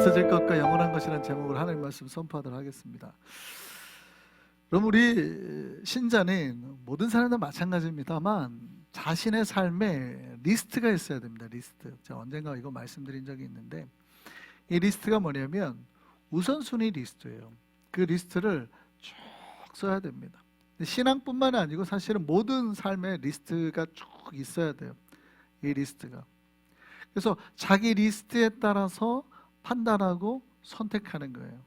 없어질 것과 영원한 것이라는 제목으로 하나님 말씀 선포하도록 하겠습니다. 그럼 우리 신자는 모든 사람도 마찬가지입니다만 자신의 삶에 리스트가 있어야 됩니다. 리스트. 제가 언젠가 이거 말씀드린 적이 있는데 이 리스트가 뭐냐면 우선순위 리스트예요. 그 리스트를 쭉 써야 됩니다. 신앙뿐만 아니고 사실은 모든 삶의 리스트가 쭉 있어야 돼요. 이 리스트가. 그래서 자기 리스트에 따라서 판단하고 선택하는 거예요.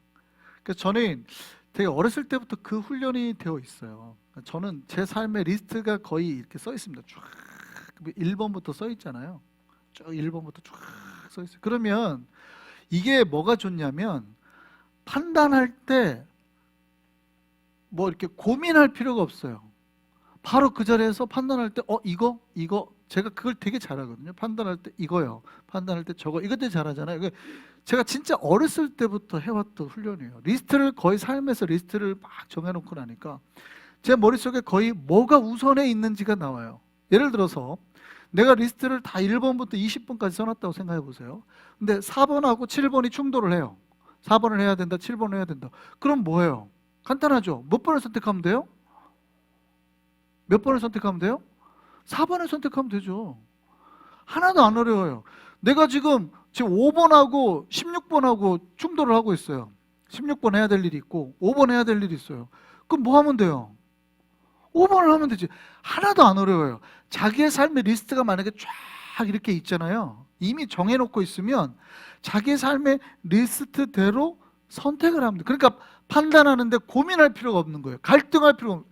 그래서 저는 되게 어렸을 때부터 그 훈련이 되어 있어요. 저는 제 삶의 리스트가 거의 이렇게 써 있습니다. 쭉 1번부터 써 있잖아요. 쭉 1번부터 쭉 써 있어요. 그러면 이게 뭐가 좋냐면 판단할 때 뭐 이렇게 고민할 필요가 없어요. 바로 그 자리에서 판단할 때 이거 제가 그걸 되게 잘하거든요. 판단할 때 이거요, 판단할 때 저거, 이것 되게 잘하잖아요. 제가 진짜 어렸을 때부터 해왔던 훈련이에요. 리스트를 거의 삶에서 리스트를 막 정해놓고 나니까 제 머릿속에 거의 뭐가 우선에 있는지가 나와요. 예를 들어서 내가 리스트를 다 1번부터 20번까지 써놨다고 생각해 보세요. 근데 4번하고 7번이 충돌을 해요. 4번을 해야 된다, 7번을 해야 된다. 그럼 뭐예요? 간단하죠. 몇 번을 선택하면 돼요? 몇 번을 선택하면 돼요? 4번을 선택하면 되죠. 하나도 안 어려워요. 내가 지금 5번하고 16번하고 충돌을 하고 있어요. 16번 해야 될 일이 있고 5번 해야 될 일이 있어요. 그럼 뭐 하면 돼요? 5번을 하면 되지. 하나도 안 어려워요. 자기의 삶의 리스트가 만약에 쫙 이렇게 있잖아요. 이미 정해놓고 있으면 자기의 삶의 리스트대로 선택을 합니다. 그러니까 판단하는데 고민할 필요가 없는 거예요. 갈등할 필요가 없는.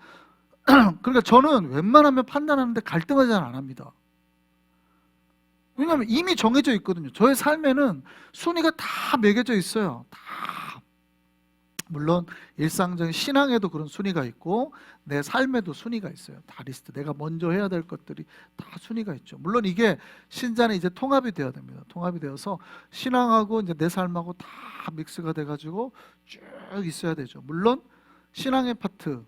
그러니까 저는 웬만하면 판단하는데 갈등을 잘 안 합니다. 왜냐하면 이미 정해져 있거든요. 저의 삶에는 순위가 다 매겨져 있어요. 다. 물론 일상적인 신앙에도 그런 순위가 있고 내 삶에도 순위가 있어요. 다 리스트. 내가 먼저 해야 될 것들이 다 순위가 있죠. 물론 이게 신자는 이제 통합이 되어야 됩니다. 통합이 되어서 신앙하고 이제 내 삶하고 다 믹스가 돼가지고 쭉 있어야 되죠. 물론 신앙의 파트,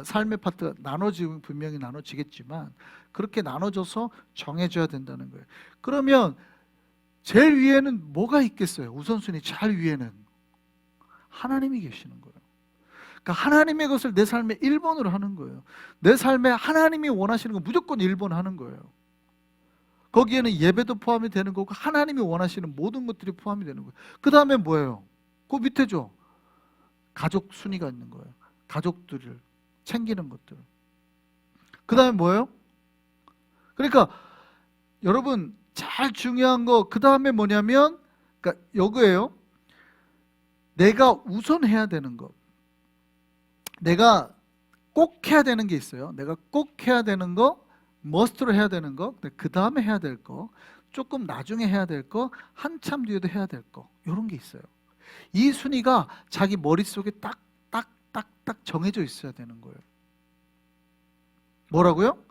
삶의 파트가 나눠지면 분명히 나눠지겠지만 그렇게 나눠져서 정해져야 된다는 거예요. 그러면 제일 위에는 뭐가 있겠어요? 우선순위 제일 위에는 하나님이 계시는 거예요. 그러니까 하나님의 것을 내 삶에 1번으로 하는 거예요. 내 삶에 하나님이 원하시는 거 무조건 1번 하는 거예요. 거기에는 예배도 포함이 되는 거고 하나님이 원하시는 모든 것들이 포함이 되는 거예요. 그 다음에 뭐예요? 그 밑에죠. 가족 순위가 있는 거예요. 가족들을 챙기는 것들. 그 다음에 뭐예요? 그러니까 여러분 제일 중요한 거 그 다음에 뭐냐면 그러니까 요거예요. 내가 우선 해야 되는 것. 내가 꼭 해야 되는 게 있어요. 내가 꼭 해야 되는 거, 머스트로 해야 되는 거, 그 다음에 해야 될 거, 조금 나중에 해야 될 거, 한참 뒤에도 해야 될 거, 이런 게 있어요. 이 순위가 자기 머릿속에 딱 정해져 있어야 되는 거예요. 뭐라고요?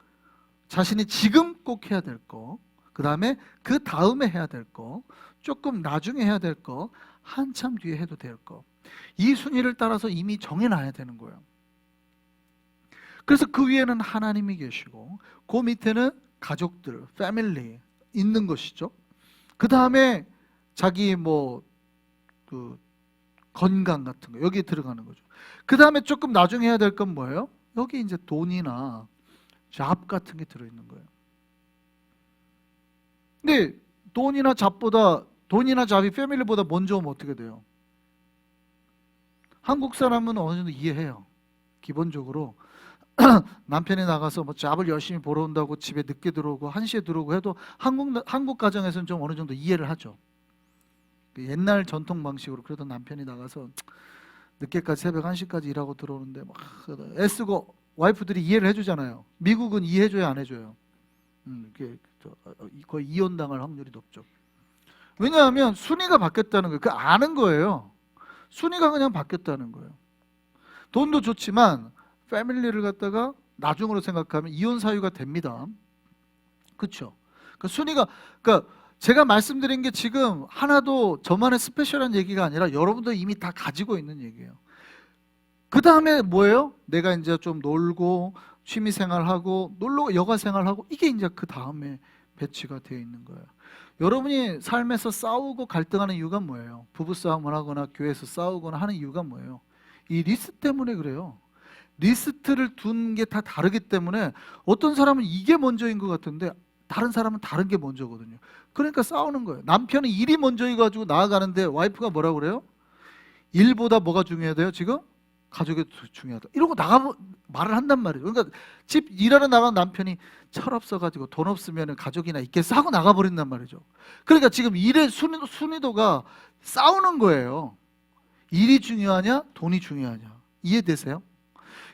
자신이 지금 꼭 해야 될 거, 그 다음에 그 다음에 해야 될 거, 조금 나중에 해야 될 거, 한참 뒤에 해도 될 거. 이 순위를 따라서 이미 정해놔야 되는 거예요. 그래서 그 위에는 하나님이 계시고 그 밑에는 가족들, 패밀리 있는 것이죠. 그 다음에 자기 그 건강 같은 거 여기에 들어가는 거죠. 그 다음에 조금 나중에 해야 될 건 뭐예요? 여기 이제 돈이나 잡 같은 게 들어있는 거예요. 근데 돈이나 잡이 패밀리보다 먼저 오면 어떻게 돼요? 한국 사람은 어느 정도 이해해요. 기본적으로 남편이 나가서 잡을 열심히 보러 온다고 집에 늦게 들어오고 1시에 들어오고 해도 한국 가정에서는 좀 어느 정도 이해를 하죠. 옛날 전통 방식으로 그래도 남편이 나가서 늦게까지 새벽 1시까지 일하고 들어오는데 막 애쓰고 와이프들이 이해를 해주잖아요. 미국은 이해해줘야 안 해줘요. 거의 이혼당할 확률이 높죠. 왜냐하면 순위가 바뀌었다는 거예요. 그 아는 거예요. 순위가 그냥 바뀌었다는 거예요. 돈도 좋지만 패밀리를 갖다가 나중으로 생각하면 이혼 사유가 됩니다. 그렇죠? 그러니까 순위가 제가 말씀드린 게 지금 하나도 저만의 스페셜한 얘기가 아니라 여러분도 이미 다 가지고 있는 얘기예요. 그 다음에 뭐예요? 내가 이제 좀 놀고 취미생활하고 여가생활하고 이게 이제 그 다음에 배치가 되어 있는 거예요. 여러분이 삶에서 싸우고 갈등하는 이유가 뭐예요? 부부싸움을 하거나 교회에서 싸우거나 하는 이유가 뭐예요? 이 리스트 때문에 그래요. 리스트를 둔 게 다 다르기 때문에 어떤 사람은 이게 먼저인 것 같은데 다른 사람은 다른 게 먼저거든요. 그러니까 싸우는 거예요. 남편은 일이 먼저여가지고 나아가는데 와이프가 뭐라고 그래요? 일보다 뭐가 중요해요 지금? 가족이 중요하다. 이러고 말을 한단 말이에요. 그러니까 집 일하러 나간 남편이 철없어가지고 돈 없으면 가족이나 있겠어 하고 나가버린단 말이죠. 그러니까 지금 일의 순위도가 싸우는 거예요. 일이 중요하냐 돈이 중요하냐. 이해되세요?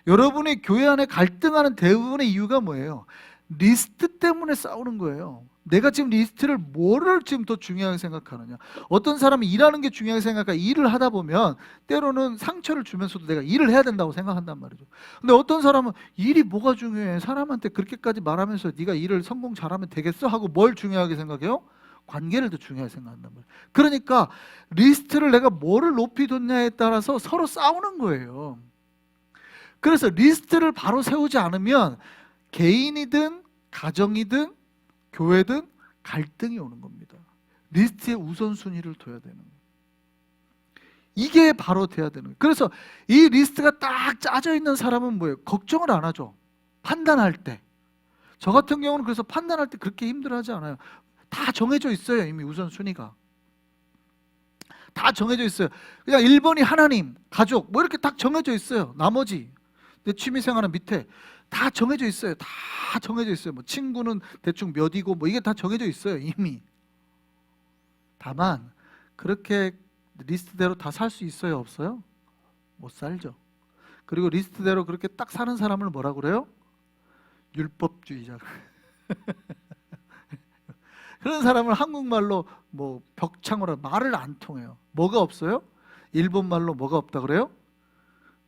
여러분이 교회 안에 갈등하는 대부분의 이유가 뭐예요? 리스트 때문에 싸우는 거예요. 내가 지금 리스트를 뭐를 지금 더 중요하게 생각하느냐. 어떤 사람은 일하는 게 중요하게 생각하니까 일을 하다 보면 때로는 상처를 주면서도 내가 일을 해야 된다고 생각한단 말이죠. 근데 어떤 사람은 일이 뭐가 중요해? 사람한테 그렇게까지 말하면서 네가 일을 성공 잘하면 되겠어? 하고 뭘 중요하게 생각해요? 관계를 더 중요하게 생각한단 말이에요. 그러니까 리스트를 내가 뭐를 높이 뒀냐에 따라서 서로 싸우는 거예요. 그래서 리스트를 바로 세우지 않으면 개인이든 가정이든 교회든 갈등이 오는 겁니다. 리스트의 우선순위를 둬야 되는 거예요. 이게 바로 돼야 되는 거예요. 그래서 이 리스트가 딱 짜져 있는 사람은 뭐예요? 걱정을 안 하죠. 판단할 때. 저 같은 경우는 그래서 판단할 때 그렇게 힘들어하지 않아요. 다 정해져 있어요. 이미 우선순위가. 다 정해져 있어요. 그냥 1번이 하나님, 가족 뭐 이렇게 딱 정해져 있어요. 나머지 내 취미생활은 밑에 다 정해져 있어요. 다 정해져 있어요. 뭐 친구는 대충 몇이고 뭐 이게 다 정해져 있어요. 이미. 다만 그렇게 리스트대로 다 살 수 있어요? 없어요? 못 살죠. 그리고 리스트대로 그렇게 딱 사는 사람을 뭐라 그래요? 율법주의자. 그런 사람을 한국말로 뭐 벽창으로 말을 안 통해요. 뭐가 없어요? 일본 말로 뭐가 없다 그래요?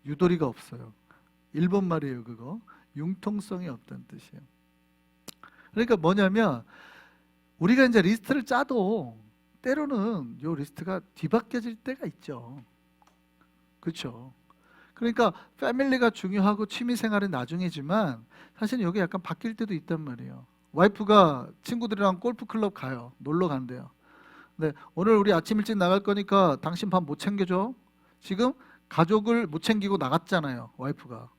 유도리가 없어요. 일본 말이에요. 그거 융통성이 없다는 뜻이에요. 그러니까 뭐냐면 우리가 이제 리스트를 짜도 때로는 이 리스트가 뒤바뀌어질 때가 있죠. 그렇죠. 그러니까 패밀리가 중요하고 취미생활은 나중이지만 사실 여기 약간 바뀔 때도 있단 말이에요. 와이프가 친구들이랑 골프클럽 가요. 놀러 간대요. 근데 오늘 우리 아침 일찍 나갈 거니까 당신 밥 못 챙겨줘. 지금 가족을 못 챙기고 나갔잖아요. 와이프가.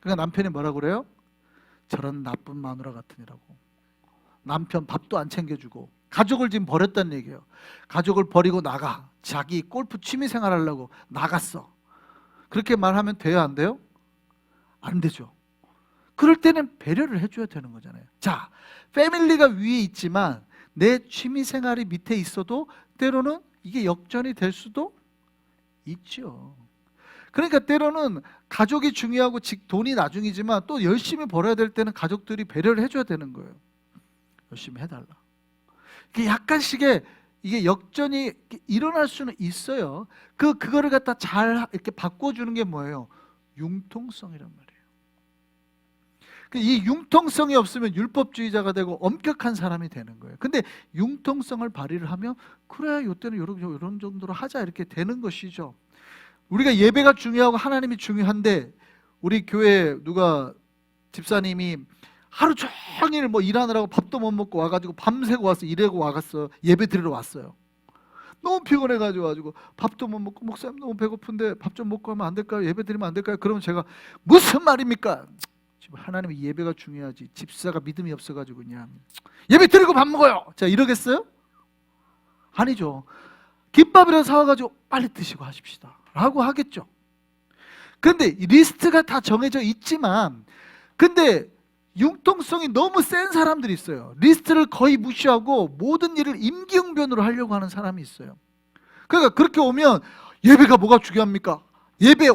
그러니까 남편이 뭐라 그래요? 저런 나쁜 마누라 같으니라고. 남편 밥도 안 챙겨주고 가족을 지금 버렸다는 얘기예요. 가족을 버리고 나가. 자기 골프 취미생활 하려고 나갔어. 그렇게 말하면 돼요? 안 돼요? 안 되죠. 그럴 때는 배려를 해줘야 되는 거잖아요. 자, 패밀리가 위에 있지만 내 취미생활이 밑에 있어도 때로는 이게 역전이 될 수도 있죠. 그러니까 때로는 가족이 중요하고 돈이 나중이지만 또 열심히 벌어야 될 때는 가족들이 배려를 해줘야 되는 거예요. 열심히 해달라. 이게 약간씩의 이게 역전이 일어날 수는 있어요. 그거를 갖다 잘 이렇게 바꿔주는 게 뭐예요? 융통성이란 말이에요. 이 융통성이 없으면 율법주의자가 되고 엄격한 사람이 되는 거예요. 근데 융통성을 발휘를 하면 그래 이때는 이런 정도로 하자 이렇게 되는 것이죠. 우리가 예배가 중요하고 하나님이 중요한데 우리 교회 누가 집사님이 하루 종일 뭐 일하느라고 밥도 못 먹고 와가지고 밤새고 와서 일하고 와갔어. 예배 드리러 왔어요. 너무 피곤해가지고 밥도 못 먹고 목사님 너무 배고픈데 밥 좀 먹고 하면 안 될까요? 예배 드리면 안 될까요? 그러면 제가 무슨 말입니까? 지금 하나님의 예배가 중요하지 집사가 믿음이 없어가지고 그냥 예배 드리고 밥 먹어요. 자 이러겠어요? 아니죠. 김밥이라도 사와가지고 빨리 드시고 하십시다 라고 하겠죠. 근데 리스트가 다 정해져 있지만 근데 융통성이 너무 센 사람들이 있어요. 리스트를 거의 무시하고 모든 일을 임기응변으로 하려고 하는 사람이 있어요. 그러니까 그렇게 오면 예배가 뭐가 중요합니까?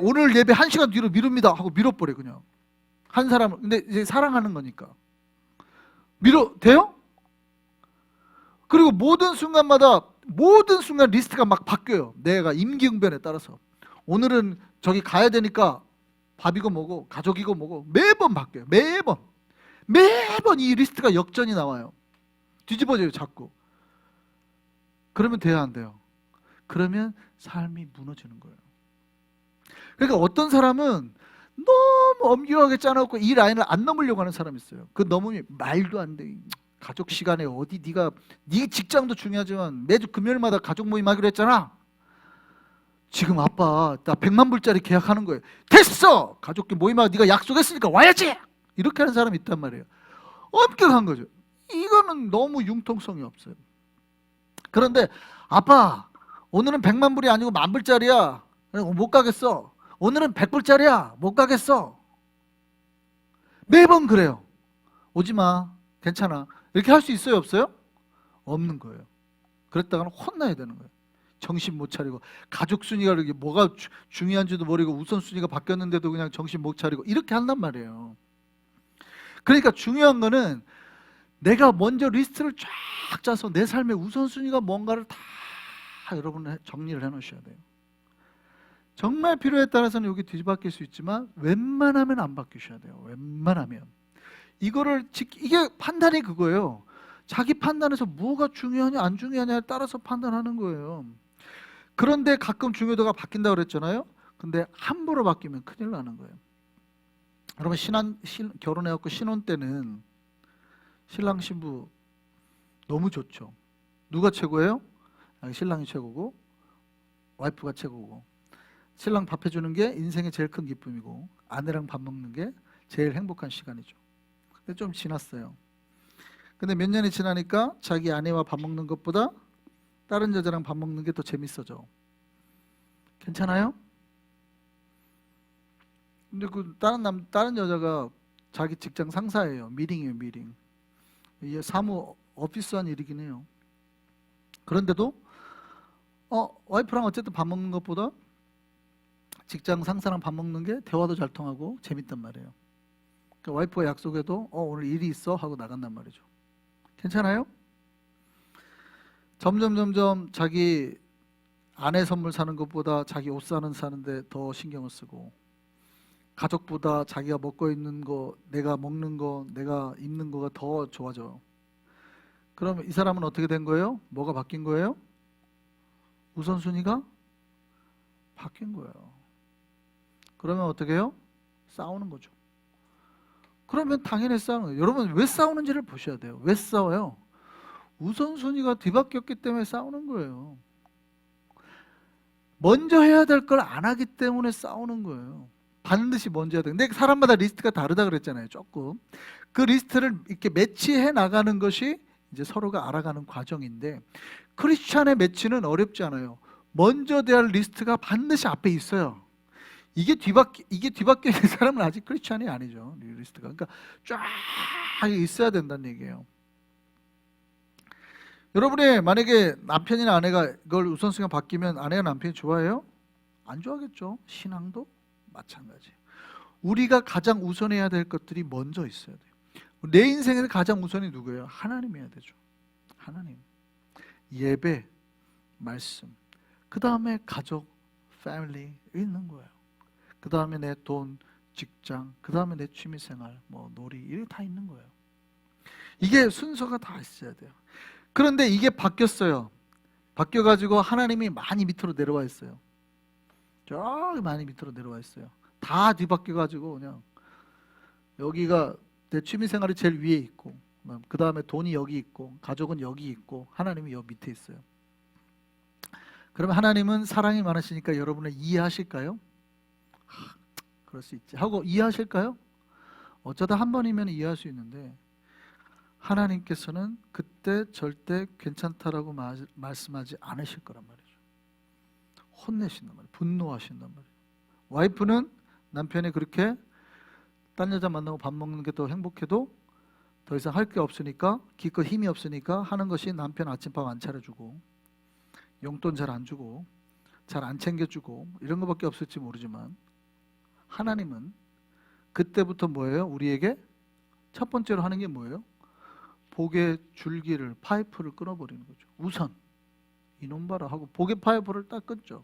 오늘 예배 1시간 뒤로 미룹니다 하고 밀어버려 그냥. 한 사람을. 근데 이제 사랑하는 거니까 돼요? 그리고 모든 순간 리스트가 막 바뀌어요. 내가 임기응변에 따라서. 오늘은 저기 가야 되니까 밥이고 뭐고 가족이고 뭐고 매번 바뀌어요. 매번 이 리스트가 역전이 나와요. 뒤집어져요 자꾸. 그러면 돼야 안 돼요? 그러면 삶이 무너지는 거예요. 그러니까 어떤 사람은 너무 엄격하게 짜놓고 이 라인을 안 넘으려고 하는 사람이 있어요. 그 넘으면 말도 안 돼. 가족 시간에 어디 네 직장도 중요하지만 매주 금요일마다 가족 모임 하기로 했잖아. 지금 아빠 나 100만 불짜리 계약하는 거예요. 됐어! 가족끼리 모임하고 네가 약속했으니까 와야지! 이렇게 하는 사람이 있단 말이에요. 엄격한 거죠. 이거는 너무 융통성이 없어요. 그런데 아빠 오늘은 100만 불이 아니고 10,000불짜리야. 못 가겠어. 오늘은 100불짜리야. 못 가겠어. 매번 그래요. 오지마. 괜찮아. 이렇게 할 수 있어요? 없어요? 없는 거예요. 그랬다가는 혼나야 되는 거예요. 정신 못 차리고 가족 순위가 이렇게 뭐가 중요한지도 모르고 우선순위가 바뀌었는데도 그냥 정신 못 차리고 이렇게 한단 말이에요. 그러니까 중요한 거는 내가 먼저 리스트를 쫙 짜서 내 삶의 우선순위가 뭔가를 다 여러분 정리를 해 놓으셔야 돼요. 정말 필요에 따라서는 여기 뒤집어질 수 있지만 웬만하면 안 바뀌셔야 돼요. 웬만하면 이게 판단이 그거예요. 자기 판단에서 뭐가 중요하냐 안 중요하냐에 따라서 판단하는 거예요. 그런데 가끔 중요도가 바뀐다고 그랬잖아요. 근데 함부로 바뀌면 큰일 나는 거예요. 여러분 결혼해갖고 신혼 때는 신랑 신부 너무 좋죠. 누가 최고예요? 신랑이 최고고 와이프가 최고고, 신랑 밥 해주는 게 인생의 제일 큰 기쁨이고 아내랑 밥 먹는 게 제일 행복한 시간이죠. 근데 좀 지났어요. 근데 몇 년이 지나니까 자기 아내와 밥 먹는 것보다 다른 여자랑 밥 먹는 게 더 재밌어져. 괜찮아요? 근데 그 다른 여자가 자기 직장 상사예요. 미링이에요, 미링. 이게 사무 오피스한 일이긴 해요. 그런데도 와이프랑 어쨌든 밥 먹는 것보다 직장 상사랑 밥 먹는 게 대화도 잘 통하고 재밌단 말이에요. 그러니까 와이프가 약속해도 오늘 일이 있어 하고 나간단 말이죠. 괜찮아요? 점점 자기 아내 선물 사는 것보다 자기 옷 사는데 더 신경을 쓰고, 가족보다 자기가 먹고 있는 거, 내가 먹는 거, 내가 입는 거가 더 좋아져요. 그러면 이 사람은 어떻게 된 거예요? 뭐가 바뀐 거예요? 우선순위가 바뀐 거예요. 그러면 어떻게 해요? 싸우는 거죠. 그러면 당연히 싸우는 거예요. 여러분 왜 싸우는지를 보셔야 돼요. 왜 싸워요? 우선순위가 뒤바뀌었기 때문에 싸우는 거예요. 먼저 해야 될 걸 안 하기 때문에 싸우는 거예요. 반드시 먼저 해야 돼. 근데 사람마다 리스트가 다르다 그랬잖아요. 조금. 그 리스트를 이렇게 매치해 나가는 것이 이제 서로가 알아가는 과정인데, 크리스찬의 매치는 어렵지 않아요. 먼저 대할 리스트가 반드시 앞에 있어요. 이게 뒤바뀌는 사람은 아직 크리스찬이 아니죠. 리스트가. 그러니까 쫙 있어야 된다는 얘기예요. 여러분이 만약에 남편이나 아내가 이걸 우선순위가 바뀌면 아내가 남편이 좋아해요? 안 좋아하겠죠. 신앙도 마찬가지예요. 우리가 가장 우선해야 될 것들이 먼저 있어야 돼요. 내 인생에서 가장 우선이 누구예요? 하나님이어야 되죠. 하나님. 예배, 말씀. 그 다음에 가족, 패밀리 있는 거예요. 그 다음에 내 돈, 직장, 그 다음에 내 취미생활, 놀이, 이게 다 있는 거예요. 이게 순서가 다 있어야 돼요. 그런데 이게 바뀌었어요. 바뀌어가지고 하나님이 많이 밑으로 내려와 있어요. 저기 많이 밑으로 내려와 있어요. 다 뒤바뀌어가지고 그냥 여기가 내 취미생활이 제일 위에 있고, 그 다음에 돈이 여기 있고, 가족은 여기 있고, 하나님이 여기 밑에 있어요. 그러면 하나님은 사랑이 많으시니까 여러분을 이해하실까요? 그럴 수 있지 하고 이해하실까요? 어쩌다 한 번이면 이해할 수 있는데, 하나님께서는 그때 절대 괜찮다라고 말씀하지 않으실 거란 말이죠. 혼내신단 말이에요. 분노하신단 말이에요. 와이프는 남편이 그렇게 딴 여자 만나고 밥 먹는 게 더 행복해도 더 이상 할 게 없으니까, 기껏 힘이 없으니까 하는 것이 남편 아침밥 안 차려주고, 용돈 잘 안 주고, 잘 안 챙겨주고, 이런 것밖에 없을지 모르지만, 하나님은 그때부터 뭐예요? 우리에게 첫 번째로 하는 게 뭐예요? 복의 줄기를, 파이프를 끊어버리는 거죠. 우선 이놈 봐라 하고 복의 파이프를 딱 끊죠.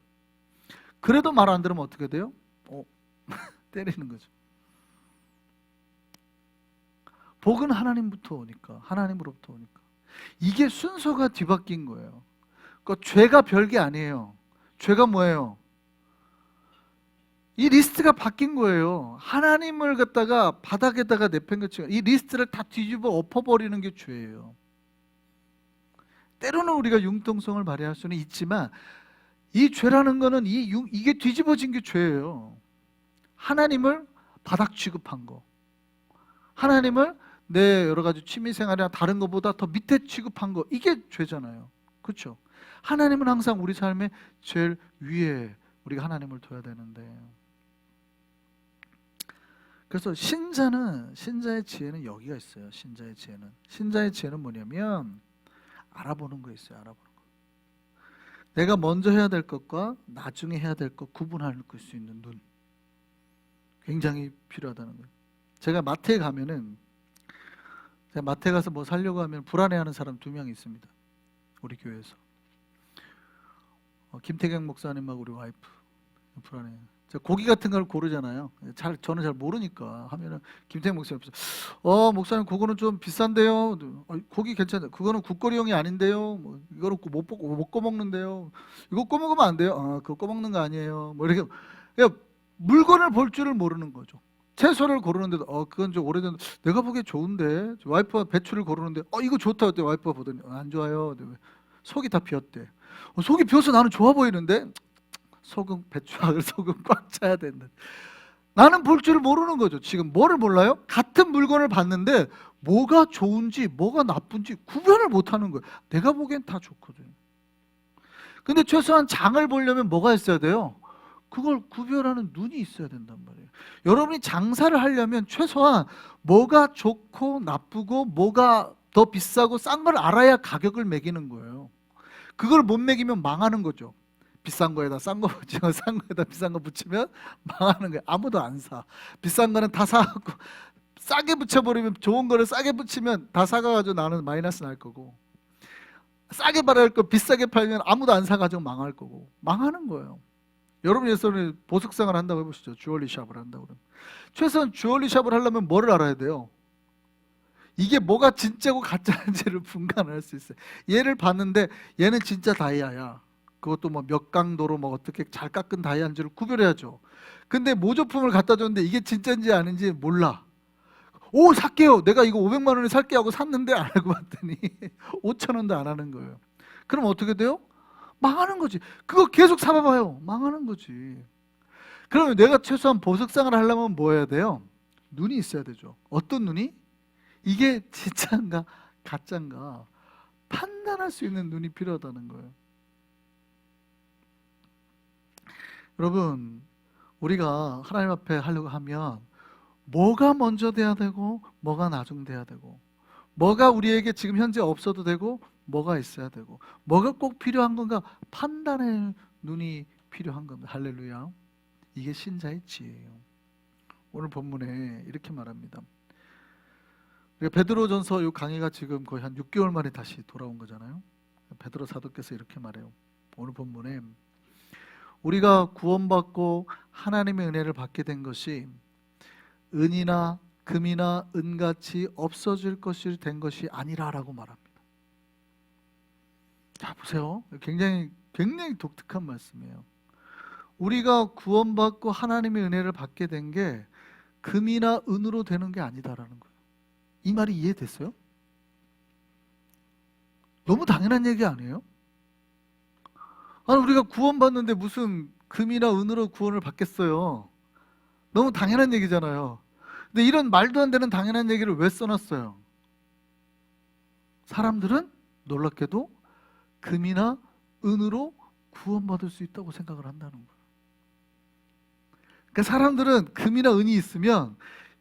그래도 말 안 들으면 어떻게 돼요? 때리는 거죠. 복은 하나님부터 오니까, 하나님으로부터 오니까. 이게 순서가 뒤바뀐 거예요. 그러니까 죄가 별게 아니에요. 죄가 뭐예요? 이 리스트가 바뀐 거예요. 하나님을 갖다가 바닥에다가 내팽개치고 이 리스트를 다 뒤집어 엎어버리는 게 죄예요. 때로는 우리가 융통성을 발휘할 수는 있지만 이 죄라는 거는 이게 뒤집어진 게 죄예요. 하나님을 바닥 취급한 거, 하나님을 내 여러 가지 취미생활이나 다른 것보다 더 밑에 취급한 거, 이게 죄잖아요. 그렇죠? 하나님은 항상 우리 삶의 제일 위에 우리가 하나님을 둬야 되는데, 그래서 신자의 지혜는 여기가 있어요. 신자의 지혜는 뭐냐면 알아보는 거 있어요. 알아보는 거. 내가 먼저 해야 될 것과 나중에 해야 될 것 구분할 수 있는 눈, 굉장히 필요하다는 거예요. 제가 마트에 가서 뭐 사려고 하면 불안해하는 사람 2명 있습니다. 우리 교회에서 김태경 목사님하고 우리 와이프 불안해요. 고기 같은 걸 고르잖아요. 저는 잘 모르니까 하면은 김태형 목사님 목사님 그거는 좀 비싼데요. 고기 괜찮아요. 그거는 국거리용이 아닌데요. 뭐 이거는 못 꺼먹는데요. 이거 꺼먹으면 안 돼요. 그거 꺼먹는 거 아니에요. 뭐 이렇게 그냥 물건을 볼 줄을 모르는 거죠. 채소를 고르는데도 그건 좀 오래된, 내가 보기에 좋은데, 와이프가 배추를 고르는데 이거 좋다 그때 와이프가 보더니 안 좋아요. 속이 다 비었대. 속이 비어서 나는 좋아 보이는데 배추하고 소금 꽉 차야 된다. 나는 볼 줄을 모르는 거죠. 지금 뭐를 몰라요? 같은 물건을 봤는데 뭐가 좋은지 뭐가 나쁜지 구별을 못하는 거예요. 내가 보기엔 다 좋거든요. 근데 최소한 장을 보려면 뭐가 있어야 돼요? 그걸 구별하는 눈이 있어야 된단 말이에요. 여러분이 장사를 하려면 최소한 뭐가 좋고 나쁘고 뭐가 더 비싸고 싼 걸 알아야 가격을 매기는 거예요. 그걸 못 매기면 망하는 거죠. 비싼 거에다 싼 거 붙이고 싼 거에다 비싼 거 붙이면 망하는 거예요. 아무도 안 사. 비싼 거는 다 사갖고 싸게 붙여버리면, 좋은 거를 싸게 붙이면 다 사가지고 나는 마이너스 날 거고, 싸게 팔아야 할 거 비싸게 팔면 아무도 안 사가지고 망할 거고, 망하는 거예요. 여러분 예전에 보석상을 한다고 해보시죠. 주얼리 샵을 한다고 그러면 최소한 주얼리 샵을 하려면 뭐를 알아야 돼요? 이게 뭐가 진짜고 가짜인지를 분간할 수 있어요. 얘를 봤는데 얘는 진짜 다이아야. 그것도 뭐 몇 강도로 뭐 어떻게 잘 깎은 다이아인지를 구별해야죠. 근데 모조품을 갖다 줬는데 이게 진짜인지 아닌지 몰라. 살게요. 내가 이거 500만 원에 살게 하고 샀는데 안 알고 봤더니 5천 원도 안 하는 거예요. 그럼 어떻게 돼요? 망하는 거지. 그거 계속 사봐봐요. 망하는 거지. 그러면 내가 최소한 보석상을 하려면 뭐 해야 돼요? 눈이 있어야 되죠. 어떤 눈이? 이게 진짜인가 가짜인가 판단할 수 있는 눈이 필요하다는 거예요. 여러분, 우리가 하나님 앞에 하려고 하면 뭐가 먼저 돼야 되고 뭐가 나중 돼야 되고, 뭐가 우리에게 지금 현재 없어도 되고 뭐가 있어야 되고, 뭐가 꼭 필요한 건가 판단의 눈이 필요한 겁니다. 할렐루야. 이게 신자의 지혜예요. 오늘 본문에 이렇게 말합니다. 베드로전서 이 강의가 지금 거의 한 6개월 만에 다시 돌아온 거잖아요. 베드로 사도께서 이렇게 말해요. 오늘 본문에 우리가 구원받고 하나님의 은혜를 받게 된 것이 은이나 금이나 은같이 없어질 것이 된 것이 아니라라고 말합니다. 자, 보세요. 굉장히 독특한 말씀이에요. 우리가 구원받고 하나님의 은혜를 받게 된 게 금이나 은으로 되는 게 아니다라는 거예요. 이 말이 이해됐어요? 너무 당연한 얘기 아니에요? 우리가 구원받는데 무슨 금이나 은으로 구원을 받겠어요? 너무 당연한 얘기잖아요. 근데 이런 말도 안 되는 당연한 얘기를 왜 써놨어요? 사람들은 놀랍게도 금이나 은으로 구원받을 수 있다고 생각을 한다는 거예요. 그러니까 사람들은 금이나 은이 있으면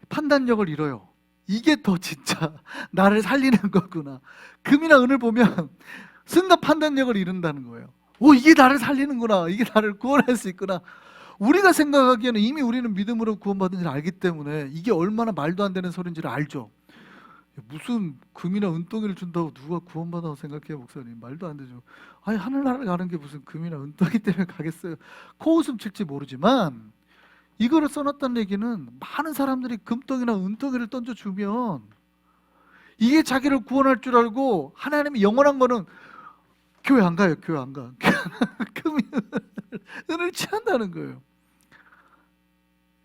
판단력을 잃어요. 이게 더 진짜 나를 살리는 거구나. 금이나 은을 보면 순간 판단력을 잃는다는 거예요. 이게 나를 살리는구나. 이게 나를 구원할 수 있구나. 우리가 생각하기에는 이미 우리는 믿음으로 구원받은 줄 알기 때문에 이게 얼마나 말도 안 되는 소리인지를 알죠. 무슨 금이나 은덩이를 준다고 누가 구원받아서 생각해요, 목사님? 말도 안 되죠. 하늘나라를 가는 게 무슨 금이나 은덩이 때문에 가겠어요. 코웃음 칠지 모르지만 이거를 써놨다는 얘기는 많은 사람들이 금덩이나 은덩이를 던져주면 이게 자기를 구원할 줄 알고 하나님이 영원한 거는 교회 안 가요. 교회 안 가. 금이 은을 취한다는 거예요.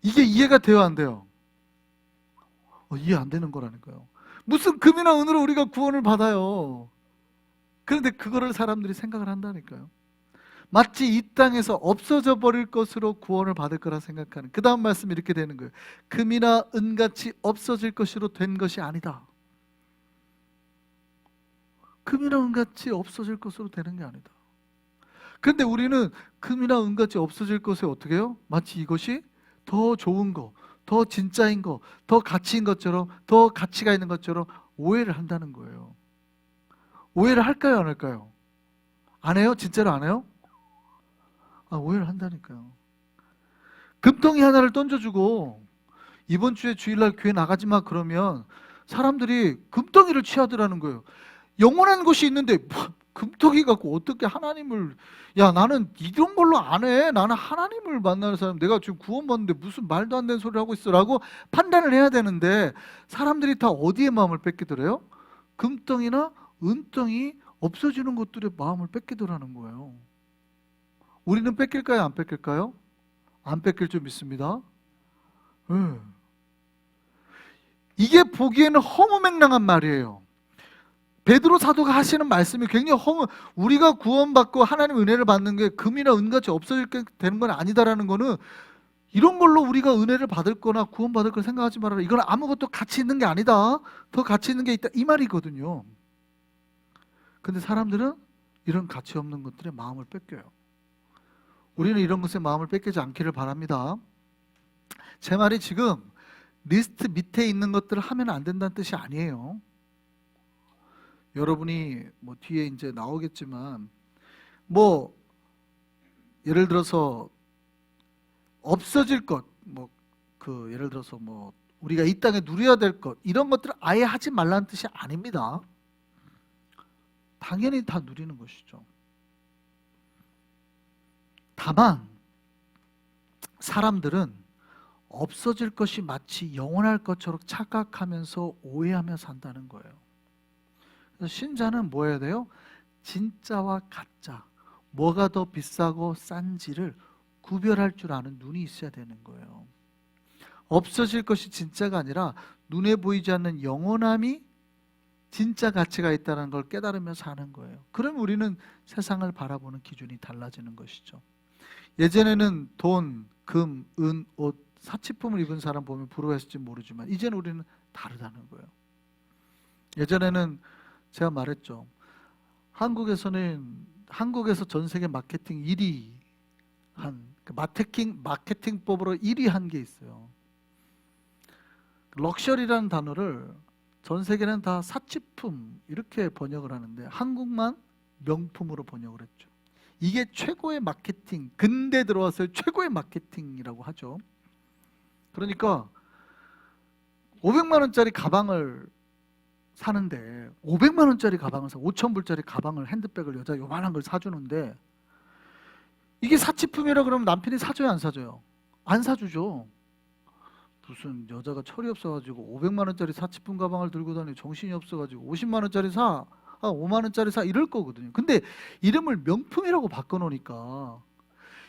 이게 이해가 돼요, 안 돼요? 이해 안 되는 거라니까요. 무슨 금이나 은으로 우리가 구원을 받아요. 그런데 그거를 사람들이 생각을 한다니까요. 마치 이 땅에서 없어져 버릴 것으로 구원을 받을 거라 생각하는, 그 다음 말씀이 이렇게 되는 거예요. 금이나 은같이 없어질 것으로 된 것이 아니다. 금이나 은같이 없어질 것으로 되는 게 아니다. 그런데 우리는 금이나 은같이 없어질 것에 어떻게 해요? 마치 이것이 더 좋은 거, 더 진짜인 거, 더 가치인 것처럼, 더 가치가 있는 것처럼 오해를 한다는 거예요. 오해를 할까요, 안 할까요? 안 해요? 진짜로 안 해요? 오해를 한다니까요. 금덩이 하나를 던져주고 이번 주에 주일날 교회 나가지 마 그러면 사람들이 금덩이를 취하더라는 거예요. 영원한 것이 있는데 금덩이 갖고 어떻게 하나님을, 야 나는 이런 걸로 안 해, 나는 하나님을 만나는 사람, 내가 지금 구원받는데 무슨 말도 안 되는 소리를 하고 있어 라고 판단을 해야 되는데, 사람들이 다 어디에 마음을 뺏기더래요? 금덩이나 은덩이 없어지는 것들의 마음을 뺏기더라는 거예요. 우리는 뺏길까요, 안 뺏길까요? 안 뺏길 줄 믿습니다. 네. 이게 보기에는 허무맹랑한 말이에요. 베드로 사도가 하시는 말씀이 굉장히 우리가 구원받고 하나님 은혜를 받는 게 금이나 은같이 없어지게 되는 건 아니다라는 거는, 이런 걸로 우리가 은혜를 받을 거나 구원받을 걸 생각하지 말아라, 이건 아무것도 가치 있는 게 아니다, 더 가치 있는 게 있다, 이 말이거든요. 근데 사람들은 이런 가치 없는 것들에 마음을 뺏겨요. 우리는 이런 것에 마음을 뺏기지 않기를 바랍니다. 제 말이 지금 리스트 밑에 있는 것들을 하면 안 된다는 뜻이 아니에요. 여러분이 뭐 뒤에 이제 나오겠지만, 뭐 예를 들어서 없어질 것, 뭐 그 예를 들어서 뭐 우리가 이 땅에 누려야 될 것, 이런 것들을 아예 하지 말라는 뜻이 아닙니다. 당연히 다 누리는 것이죠. 다만 사람들은 없어질 것이 마치 영원할 것처럼 착각하면서 오해하며 산다는 거예요. 그래서 신자는 뭐 해야 돼요? 진짜와 가짜, 뭐가 더 비싸고 싼지를 구별할 줄 아는 눈이 있어야 되는 거예요. 없어질 것이 진짜가 아니라 눈에 보이지 않는 영원함이 진짜 가치가 있다는 걸 깨달으며 사는 거예요. 그럼 우리는 세상을 바라보는 기준이 달라지는 것이죠. 예전에는 돈, 금, 은, 옷, 사치품을 입은 사람 보면 부러워했을지 모르지만 이제는 우리는 다르다는 거예요. 예전에는 제가 말했죠. 한국에서 전 세계 마케팅 1위 한, 마케팅법으로 1위 한 게 있어요. 럭셔리라는 단어를 전 세계는 다 사치품 이렇게 번역을 하는데 한국만 명품으로 번역을 했죠. 이게 최고의 마케팅, 근대 들어와서 최고의 마케팅이라고 하죠. 그러니까 500만 원짜리 가방을 사는데 500만 원짜리 가방을 5,000불짜리 가방을, 핸드백을, 여자 요만한 걸 사주는데, 이게 사치품이라 그러면 남편이 사줘요, 안 사줘요? 안 사주죠. 무슨 여자가 철이 없어가지고 500만 원짜리 사치품 가방을 들고 다니, 정신이 없어가지고 50만 원짜리 사, 5만 원짜리 사, 이럴 거거든요. 근데 이름을 명품이라고 바꿔놓으니까,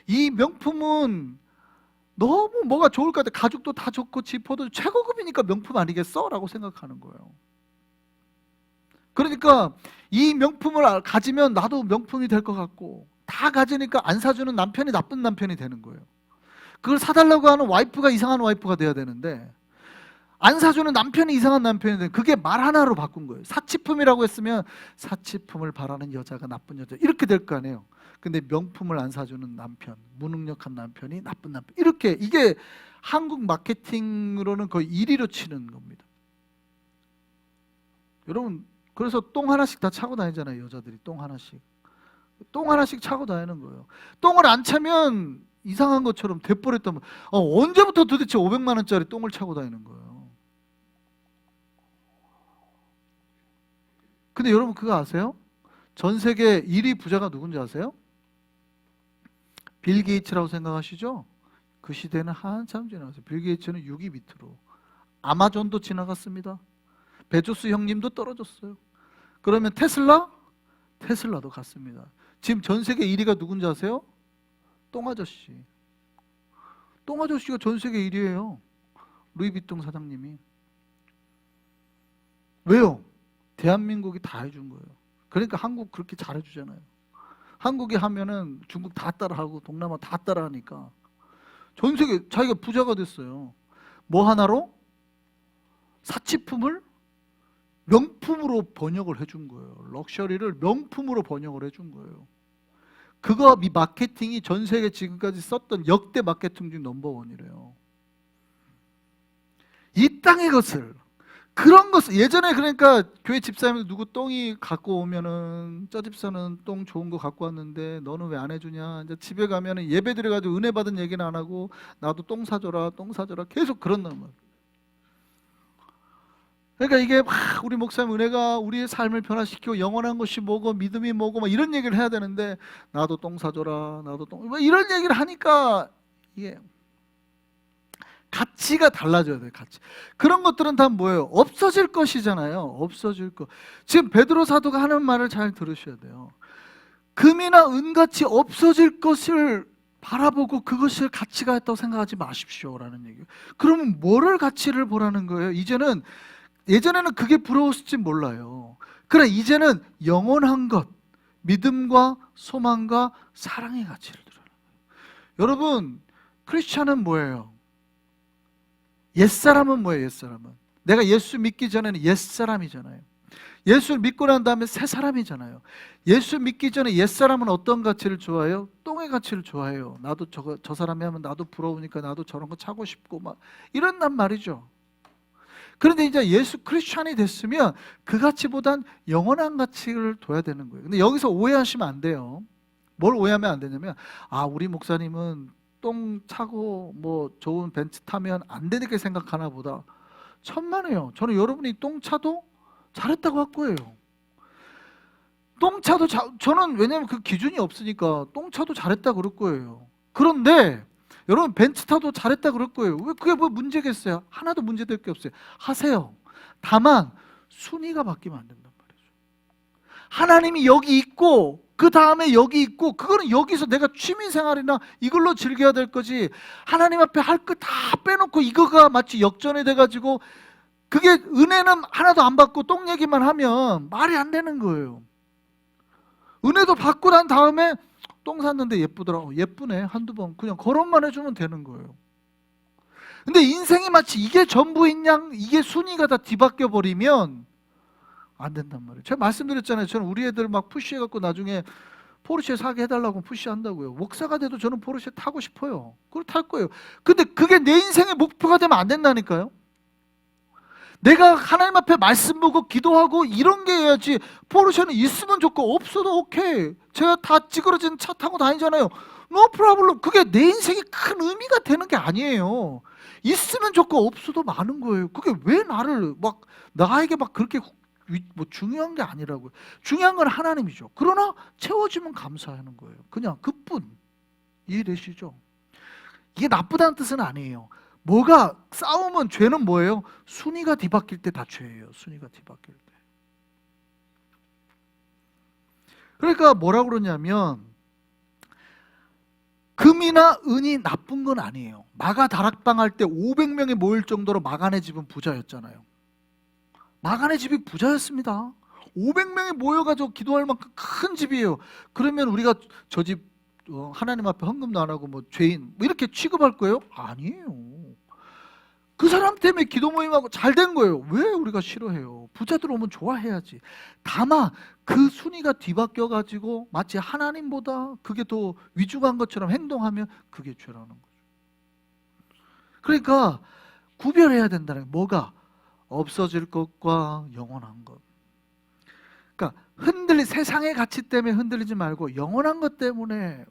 이 명품은 너무 뭐가 좋을 것 같아. 가죽도 다 좋고 지퍼도 최고급이니까 명품 아니겠어? 라고 생각하는 거예요. 그러니까 이 명품을 가지면 나도 명품이 될 것 같고, 다 가지니까 안 사주는 남편이 나쁜 남편이 되는 거예요. 그걸 사달라고 하는 와이프가 이상한 와이프가 돼야 되는데, 안 사주는 남편이 이상한 남편이 되는, 그게 말 하나로 바꾼 거예요. 사치품이라고 했으면 사치품을 바라는 여자가 나쁜 여자, 이렇게 될 거 아니에요. 근데 명품을 안 사주는 남편, 무능력한 남편이 나쁜 남편, 이렇게, 이게 한국 마케팅으로는 거의 1위로 치는 겁니다. 여러분, 그래서 똥 하나씩 다 차고 다니잖아요. 여자들이 똥 하나씩 차고 다니는 거예요. 똥을 안 차면 이상한 것처럼 돼버렸다면, 언제부터 도대체 500만 원짜리 똥을 차고 다니는 거예요. 근데 여러분 그거 아세요? 전 세계 1위 부자가 누군지 아세요? 빌 게이츠라고 생각하시죠? 그 시대는 한참 지나갔어요. 빌 게이츠는 6위 밑으로. 아마존도 지나갔습니다. 베조스 형님도 떨어졌어요. 그러면 테슬라도 갔습니다. 지금 전 세계 1위가 누군지 아세요? 똥아저씨. 똥 아저씨가 전 세계 1위예요. 루이비통 사장님이. 왜요? 대한민국이 다 해준 거예요. 그러니까 한국 그렇게 잘해주잖아요. 한국이 하면은 중국 다 따라하고 동남아 다 따라하니까 전 세계 자기가 부자가 됐어요. 뭐 하나로? 사치품을 명품으로 번역을 해준 거예요. 럭셔리를 명품으로 번역을 해준 거예요. 그거 이 마케팅이 전 세계 지금까지 썼던 역대 마케팅 중 넘버원이래요. 이 땅의 것을, 그런 것을 예전에, 그러니까 교회 집사님들 누구 똥이 갖고 오면은 저 집사는 똥 좋은 거 갖고 왔는데 너는 왜 안 해주냐, 이제 집에 가면은 예배 드려가지고 은혜 받은 얘기는 안 하고 나도 똥 사줘라 똥 사줘라 계속 그런단 말이에요. 그러니까 이게 막 우리 목사님 은혜가 우리의 삶을 변화시키고 영원한 것이 뭐고 믿음이 뭐고 막 이런 얘기를 해야 되는데 나도 똥 사줘라 나도 똥, 뭐 이런 얘기를 하니까 이게 가치가 달라져야 돼요. 가치. 그런 것들은 다 뭐예요? 없어질 것이잖아요. 없어질 것. 지금 베드로 사도가 하는 말을 잘 들으셔야 돼요. 금이나 은같이 없어질 것을 바라보고 그것을 가치가 있다고 생각하지 마십시오라는 얘기예요. 그러면 뭐를 가치를 보라는 거예요? 이제는, 예전에는 그게 부러웠을지 몰라요. 그러나 이제는 영원한 것, 믿음과 소망과 사랑의 가치를 들어요. 여러분, 크리스찬은 뭐예요? 옛사람은 뭐예요? 옛사람은 내가 예수 믿기 전에는 옛사람이잖아요. 예수를 믿고 난 다음에 새 사람이잖아요. 예수 믿기 전에 옛사람은 어떤 가치를 좋아해요? 똥의 가치를 좋아해요. 나도 저 사람이 하면 나도 부러우니까 나도 저런 거 차고 싶고 막 이런단 말이죠. 그런데 이제 예수 크리스찬이 됐으면 그 가치보단 영원한 가치를 둬야 되는 거예요. 근데 여기서 오해하시면 안 돼요. 뭘 오해하면 안 되냐면, 아, 우리 목사님은 똥 차고 뭐 좋은 벤츠 타면 안 되게 생각하나 보다. 천만에요. 저는 여러분이 똥 차도 잘했다고 할 거예요. 똥 차도 저는 왜냐면 그 기준이 없으니까 똥 차도 잘했다 그럴 거예요. 그런데 여러분 벤츠 타도 잘했다 그럴 거예요. 왜 그게 뭐 문제겠어요? 하나도 문제될 게 없어요. 하세요. 다만 순위가 바뀌면 안 된단 말이죠. 하나님이 여기 있고 그 다음에 여기 있고, 그거는 여기서 내가 취미생활이나 이걸로 즐겨야 될 거지, 하나님 앞에 할 거 다 빼놓고 이거가 마치 역전이 돼가지고 그게 은혜는 하나도 안 받고 똥 얘기만 하면 말이 안 되는 거예요. 은혜도 받고 난 다음에 똥 샀는데 예쁘더라, 예쁘네, 한두 번 그냥 거론만 해주면 되는 거예요. 근데 인생이 마치 이게 전부인 양, 이게 순위가 다 뒤바뀌어 버리면 안 된단 말이에요. 제가 말씀드렸잖아요. 저는 우리 애들 막 푸시해갖고 나중에 포르쉐 사게 해달라고 푸시한다고요. 목사가 돼도 저는 포르쉐 타고 싶어요. 그걸 탈 거예요. 근데 그게 내 인생의 목표가 되면 안 된다니까요. 내가 하나님 앞에 말씀 보고 기도하고 이런 게 해야지. 포르쉐는 있으면 좋고 없어도 오케이. 제가 다 찌그러진 차 타고 다니잖아요. No problem. 그게 내 인생에 큰 의미가 되는 게 아니에요. 있으면 좋고 없어도 많은 거예요. 그게 왜 나를 막 나에게 막 그렇게 뭐 중요한 게 아니라고요. 중요한 건 하나님이죠. 그러나 채워지면 감사하는 거예요. 그냥 그뿐. 이해되시죠? 이게 나쁘다는 뜻은 아니에요. 뭐가 싸우면 죄는 뭐예요? 순위가 뒤바뀔 때 다 죄예요. 순위가 뒤바뀔 때. 그러니까 뭐라고 그러냐면, 금이나 은이 나쁜 건 아니에요. 마가 다락방 할 때 500명이 모일 정도로 마간의 집은 부자였잖아요. 마간의 집이 부자였습니다. 500명이 모여가지고 기도할 만큼 큰 집이에요. 그러면 우리가 저 집 하나님 앞에 헌금도 안 하고 뭐 죄인 뭐 이렇게 취급할 거예요? 아니에요. 그 사람 때문에 기도 모임하고 잘 된 거예요. 왜 우리가 싫어해요? 부자들 오면 좋아해야지. 다만 그 순위가 뒤바뀌어가지고 마치 하나님보다 그게 더 위중한 것처럼 행동하면 그게 죄라는 거죠. 그러니까 구별해야 된다는 거예요. 뭐가? 없어질 것과 영원한 것. 그러니까 세상의 가치 때문에 흔들리지 말고 영원한 것 때문에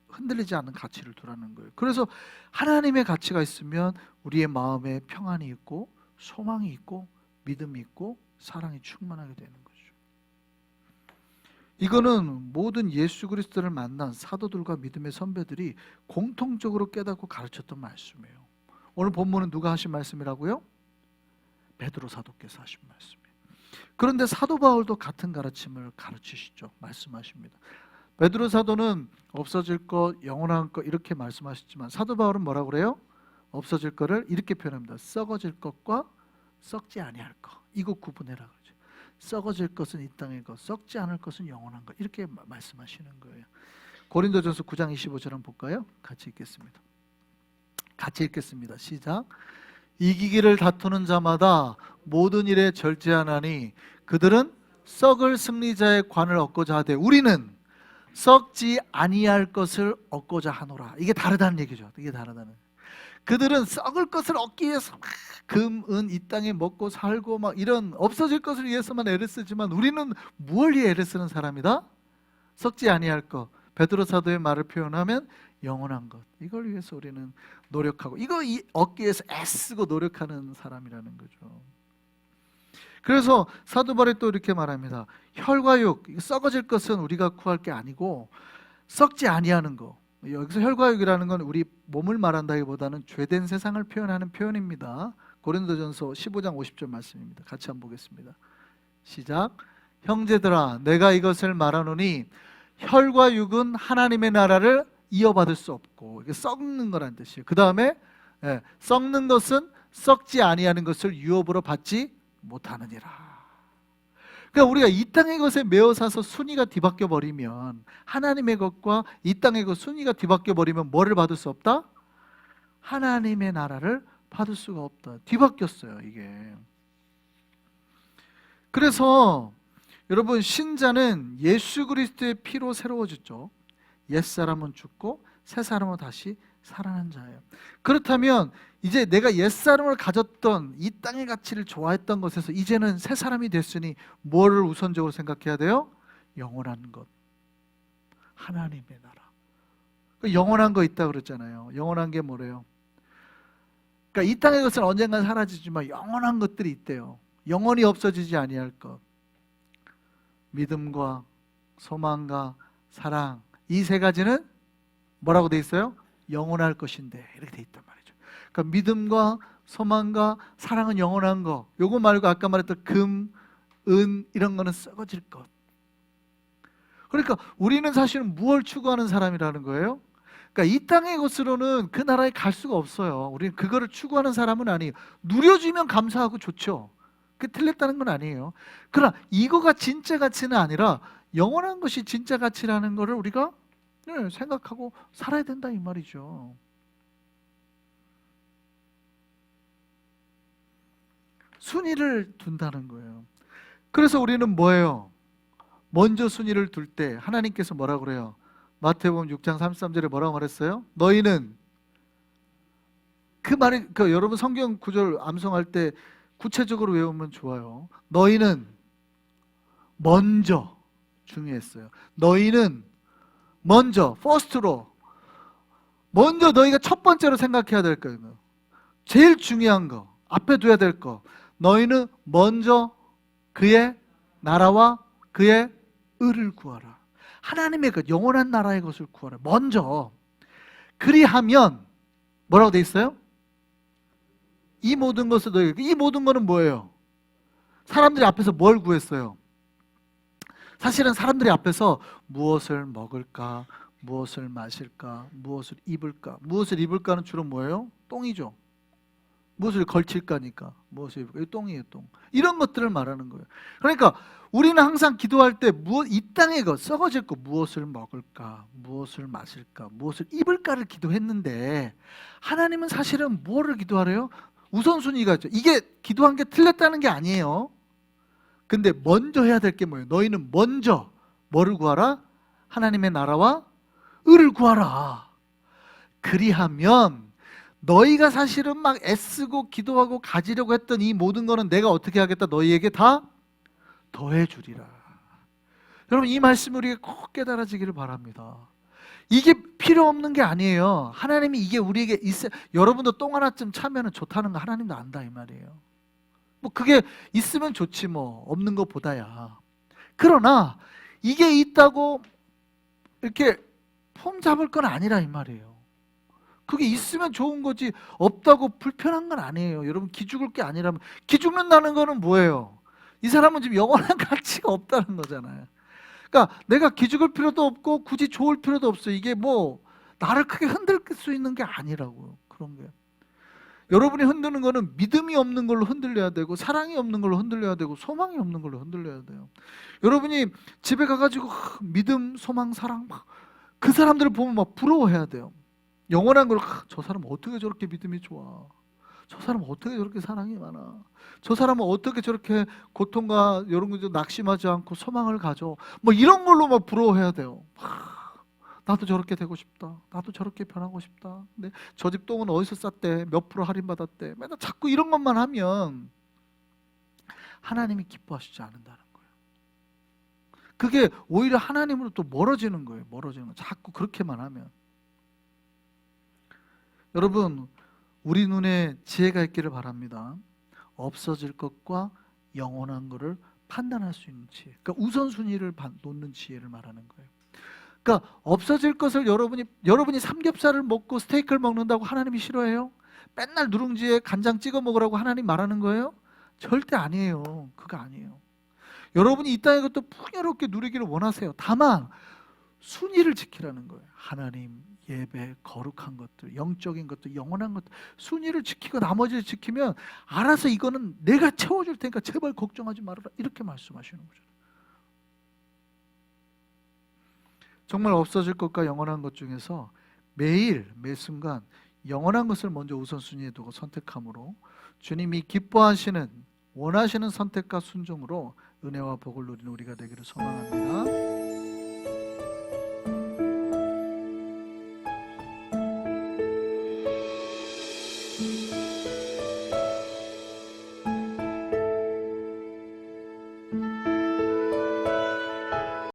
흔들리지 않는 가치를 두라는 거예요. 그래서 하나님의 가치가 있으면 우리의 마음에 평안이 있고 소망이 있고 믿음이 있고 사랑이 충만하게 되는 거죠. 이거는 모든 예수 그리스도를 만난 사도들과 믿음의 선배들이 공통적으로 깨닫고 가르쳤던 말씀이에요. 오늘 본문은 누가 하신 말씀이라고요? 베드로 사도께서 하신 말씀이에요. 그런데 사도 바울도 같은 가르침을 가르치시죠. 말씀하십니다. 베드로 사도는 없어질 것, 영원한 것 이렇게 말씀하셨지만 사도 바울은 뭐라고 그래요? 없어질 것을 이렇게 표현합니다. 썩어질 것과 썩지 아니할 것. 이거 구분해라 그러죠. 썩어질 것은 이 땅의 것, 썩지 않을 것은 영원한 것. 이렇게 말씀하시는 거예요. 고린도전서 9장 25절 한번 볼까요? 같이 읽겠습니다. 같이 읽겠습니다. 시작. 이기기를 다투는 자마다 모든 일에 절제하나니 그들은 썩을 승리자의 관을 얻고자 하되 우리는 썩지 아니할 것을 얻고자 하노라. 이게 다르다는 얘기죠. 이게 다르다는. 그들은 썩을 것을 얻기 위해서 막 금, 은 이 땅에 먹고 살고 막 이런 없어질 것을 위해서만 애를 쓰지만 우리는 무엇을 위해 애를 쓰는 사람이다? 썩지 아니할 것. 베드로 사도의 말을 표현하면 영원한 것. 이걸 위해서 우리는 노력하고 이거 얻기 위해서 애쓰고 노력하는 사람이라는 거죠. 그래서 사도 바울이 또 이렇게 말합니다. 혈과 육, 썩어질 것은 우리가 구할 게 아니고 썩지 아니하는 거. 여기서 혈과 육이라는 건 우리 몸을 말한다기보다는 죄된 세상을 표현하는 표현입니다. 고린도전서 15장 50절 말씀입니다. 같이 한번 보겠습니다. 시작. 형제들아 내가 이것을 말하노니 혈과 육은 하나님의 나라를 이어받을 수 없고 이게 썩는 거란 뜻이에요. 그 다음에 썩는 것은 썩지 아니하는 것을 유업으로 받지 못하느니라. 그러니까 우리가 이 땅의 것에 매어 사서 순위가 뒤바뀌어 버리면 하나님의 것과 이 땅의 것 순위가 뒤바뀌어 버리면 뭐를 받을 수 없다? 하나님의 나라를 받을 수가 없다. 뒤바뀌었어요 이게. 그래서 여러분 신자는 예수 그리스도의 피로 새로워졌죠. 옛사람은 죽고 새사람은 다시 살아난 자예요. 그렇다면 이제 내가 옛사람을 가졌던 이 땅의 가치를 좋아했던 것에서 이제는 새사람이 됐으니 뭐를 우선적으로 생각해야 돼요? 영원한 것, 하나님의 나라. 영원한 거 있다 그랬잖아요. 영원한 게 뭐래요? 그러니까 이 땅의 것은 언젠간 사라지지만 영원한 것들이 있대요. 영원히 없어지지 아니할 것. 믿음과 소망과 사랑, 이 세 가지는 뭐라고 돼 있어요? 영원할 것인데 이렇게 돼 있단 말이죠. 그러니까 믿음과 소망과 사랑은 영원한 거. 요거 말고 아까 말했던 금, 은 이런 거는 썩어질 것. 그러니까 우리는 사실은 무엇을 추구하는 사람이라는 거예요? 그러니까 이 땅의 것으로는 그 나라에 갈 수가 없어요. 우리는 그거를 추구하는 사람은 아니에요. 누려주면 감사하고 좋죠. 그게 틀렸다는 건 아니에요. 그러나 이거가 진짜 가치는 아니라 영원한 것이 진짜 가치라는 것을 우리가 생각하고 살아야 된다 이 말이죠. 순위를 둔다는 거예요. 그래서 우리는 뭐예요? 먼저 순위를 둘 때 하나님께서 뭐라고 그래요? 마태복음 6장 33절에 뭐라고 말했어요? 너희는 그 말이 여러분 성경 구절 암송할 때 구체적으로 외우면 좋아요. 너희는 먼저 중요했어요. 너희는 먼저 퍼스트로 먼저 너희가 첫 번째로 생각해야 될 거예요. 제일 중요한 거 앞에 둬야 될 거. 너희는 먼저 그의 나라와 그의 의를 구하라. 하나님의 것 영원한 나라의 것을 구하라. 먼저 그리하면 뭐라고 돼 있어요? 이 모든 것을 너희가 이 모든 거는 뭐예요? 사람들이 앞에서 뭘 구했어요? 사실은 사람들이 앞에서 무엇을 먹을까, 무엇을 마실까, 무엇을 입을까. 무엇을 입을까는 주로 뭐예요? 똥이죠. 무엇을 걸칠까니까. 무엇을 입을까? 이 똥이에요, 똥. 이런 것들을 말하는 거예요. 그러니까 우리는 항상 기도할 때 이 땅의 것, 썩어질 것, 무엇을 먹을까, 무엇을 마실까, 무엇을 입을까를 기도했는데 하나님은 사실은 뭐를 기도하래요? 우선순위가 있죠. 이게 기도한 게 틀렸다는 게 아니에요. 근데 먼저 해야 될 게 뭐예요? 너희는 먼저 뭐를 구하라? 하나님의 나라와 의를 구하라. 그리하면 너희가 사실은 막 애쓰고 기도하고 가지려고 했던 이 모든 거는 내가 어떻게 하겠다? 너희에게 다 더해주리라. 여러분 이 말씀을 우리가 꼭 깨달아지기를 바랍니다. 이게 필요 없는 게 아니에요. 하나님이 이게 우리에게 있어. 여러분도 똥 하나쯤 차면은 좋다는 거 하나님도 안다 이 말이에요. 뭐 그게 있으면 좋지 뭐 없는 것보다야. 그러나 이게 있다고 이렇게 폼 잡을 건 아니라 이 말이에요. 그게 있으면 좋은 거지 없다고 불편한 건 아니에요. 여러분 기죽을 게 아니라면 기죽는다는 거는 뭐예요? 이 사람은 지금 영원한 가치가 없다는 거잖아요. 그러니까 내가 기죽을 필요도 없고 굳이 좋을 필요도 없어. 이게 뭐 나를 크게 흔들 수 있는 게 아니라고요. 그런 게. 여러분이 흔드는 거는 믿음이 없는 걸로 흔들려야 되고, 사랑이 없는 걸로 흔들려야 되고, 소망이 없는 걸로 흔들려야 돼요. 여러분이 집에 가가지고 믿음, 소망, 사랑 막 그 사람들을 보면 막 부러워해야 돼요. 영원한 걸, 저 사람 어떻게 저렇게 믿음이 좋아, 저 사람은 어떻게 저렇게 사랑이 많아, 저 사람은 어떻게 저렇게 고통과 이런 것도 낙심하지 않고 소망을 가져, 뭐 이런 걸로 막 부러워해야 돼요. 나도 저렇게 되고 싶다, 나도 저렇게 변하고 싶다, 근데 저 집 똥은 어디서 쌌대, 몇 프로 할인받았대, 맨날 자꾸 이런 것만 하면 하나님이 기뻐하시지 않는다는 거예요. 그게 오히려 하나님으로 또 멀어지는 거예요. 멀어지는 거. 자꾸 그렇게만 하면. 여러분, 우리 눈에 지혜가 있기를 바랍니다. 없어질 것과 영원한 것을 판단할 수 있는 지혜, 그러니까 우선순위를 놓는 지혜를 말하는 거예요. 그러니까 없어질 것을 여러분이 삼겹살을 먹고 스테이크를 먹는다고 하나님이 싫어해요? 맨날 누룽지에 간장 찍어 먹으라고 하나님 말하는 거예요? 절대 아니에요. 그거 아니에요. 여러분이 이 땅의 것도 풍요롭게 누리기를 원하세요. 다만 순위를 지키라는 거예요. 하나님, 예배, 거룩한 것들, 영적인 것들, 영원한 것들, 순위를 지키고 나머지를 지키면 알아서 이거는 내가 채워줄 테니까 제발 걱정하지 말아라, 이렇게 말씀하시는 거죠. 정말 없어질 것과 영원한 것 중에서 매일 매 순간 영원한 것을 먼저 우선순위에 두고 선택함으로 주님이 기뻐하시는, 원하시는 선택과 순종으로 은혜와 복을 누리는 우리가 되기를 소망합니다.